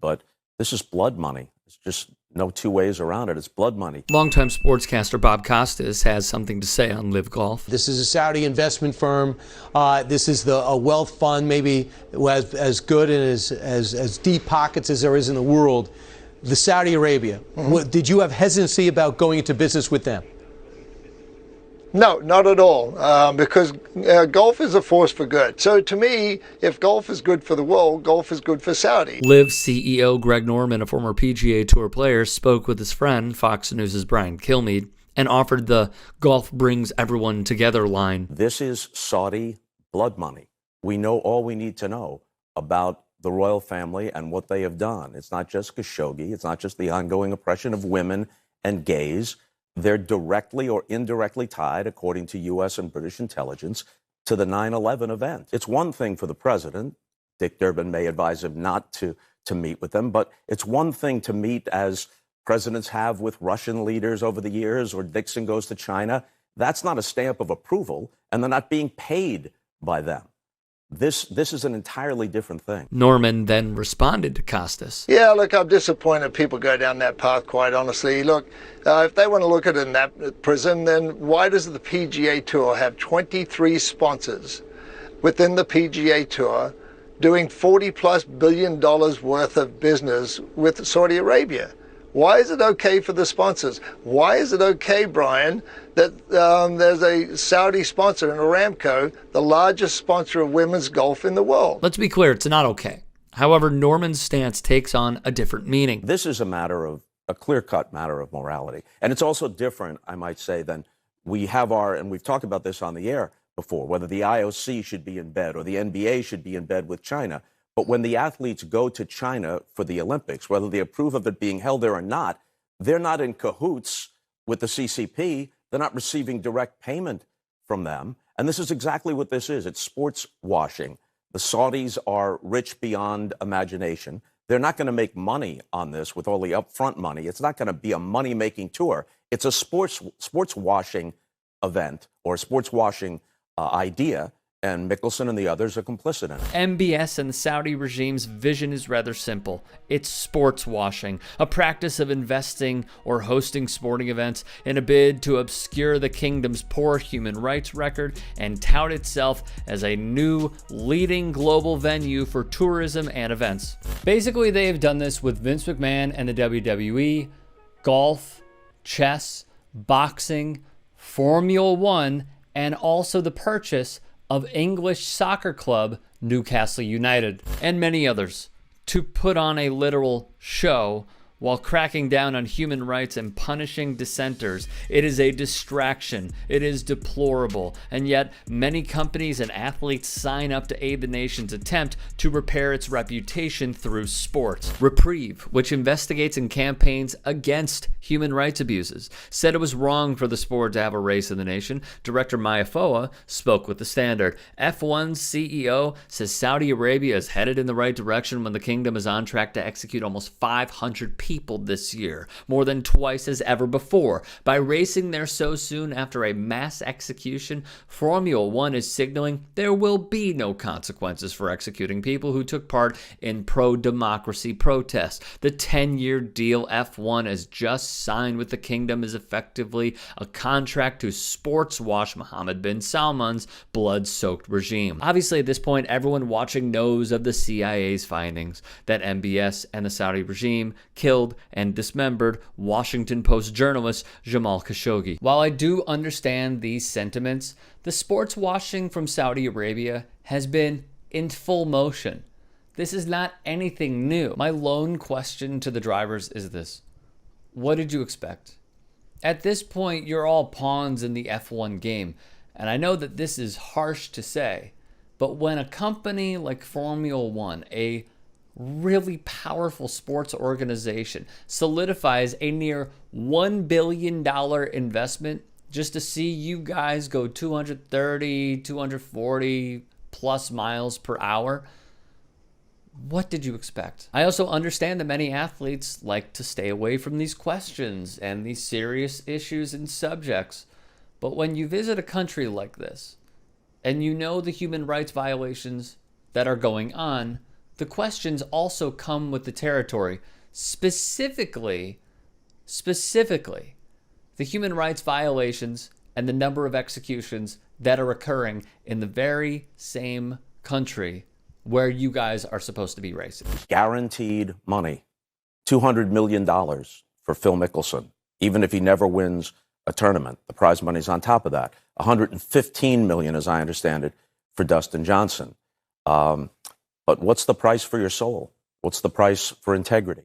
But this is blood money. It's just no two ways around it. It's blood money. Longtime sportscaster Bob Costas has something to say on LIV Golf. This is a Saudi investment firm. This is a wealth fund, maybe as good and as deep pockets as there is in the world. The Saudi Arabia. Did you have hesitancy about going into business with them? No, not at all, because golf is a force for good. So to me, if golf is good for the world, golf is good for Saudi. LIV CEO Greg Norman, a former PGA Tour player, spoke with his friend, Fox News' Brian Kilmeade, and offered the golf brings everyone together line. This is Saudi blood money. We know all we need to know about the royal family and what they have done. It's not just Khashoggi. It's not just the ongoing oppression of women and gays. They're directly or indirectly tied, according to U.S. and British intelligence, to the 9/11 event. It's one thing for the president. Dick Durbin may advise him not to meet with them, but it's one thing to meet as presidents have with Russian leaders over the years, or Nixon goes to China. That's not a stamp of approval, and they're not being paid by them. This is an entirely different thing. Norman then responded to Costas. Yeah, look, I'm disappointed people go down that path, quite honestly. Look, if they want to look at it in that prism, then why does the PGA Tour have 23 sponsors within the PGA Tour doing $40+ billion worth of business with Saudi Arabia? Why is it okay for the sponsors? Why is it okay, Brian, that there's a Saudi sponsor in Aramco, the largest sponsor of women's golf in the world? Let's be clear, it's not okay. However, Norman's stance takes on a different meaning. This is a clear-cut matter of morality. And it's also different, I might say, than we have and we've talked about this on the air before, whether the IOC should be in bed or the NBA should be in bed with China. But when the athletes go to China for the Olympics, whether they approve of it being held there or not, they're not in cahoots with the CCP. They're not receiving direct payment from them. And this is exactly what this is. It's sports washing. The Saudis are rich beyond imagination. They're not going to make money on this with all the upfront money. It's not going to be a money-making tour. It's a sports washing event or a sports washing idea. And Mickelson and the others are complicit in it. MBS and the Saudi regime's vision is rather simple. It's sports washing, a practice of investing or hosting sporting events in a bid to obscure the kingdom's poor human rights record and tout itself as a new leading global venue for tourism and events. Basically, they have done this with Vince McMahon and the WWE, golf, chess, boxing, Formula One, and also the purchase of English soccer club Newcastle United, and many others, to put on a literal show while cracking down on human rights and punishing dissenters. It is a distraction. It is deplorable. And yet, many companies and athletes sign up to aid the nation's attempt to repair its reputation through sports. Reprieve, which investigates and campaigns against human rights abuses, said it was wrong for the sport to have a race in the nation. Director Maya Foa spoke with The Standard. F1's CEO says Saudi Arabia is headed in the right direction when the kingdom is on track to execute almost 500 people this year, more than twice as ever before. By racing there so soon after a mass execution, Formula One is signaling there will be no consequences for executing people who took part in pro-democracy protests. The 10-year deal F1 has just signed with the kingdom is effectively a contract to sports wash Mohammed bin Salman's blood-soaked regime. Obviously, at this point, everyone watching knows of the CIA's findings that MBS and the Saudi regime killed and dismembered Washington Post journalist Jamal Khashoggi. While I do understand these sentiments, the sports washing from Saudi Arabia has been in full motion. This is not anything new. My lone question to the drivers is this: what did you expect? At this point, you're all pawns in the F1 game, and I know that this is harsh to say, but when a company like Formula One, a really powerful sports organization, solidifies a near $1 billion investment just to see you guys go 230, 240 plus miles per hour, what did you expect? I also understand that many athletes like to stay away from these questions and these serious issues and subjects. But when you visit a country like this, and you know the human rights violations that are going on, the questions also come with the territory. Specifically, the human rights violations and the number of executions that are occurring in the very same country where you guys are supposed to be racing. Guaranteed money, $200 million for Phil Mickelson, even if he never wins a tournament. The prize money's on top of that. $115 million, as I understand it, for Dustin Johnson. But what's the price for your soul? What's the price for integrity?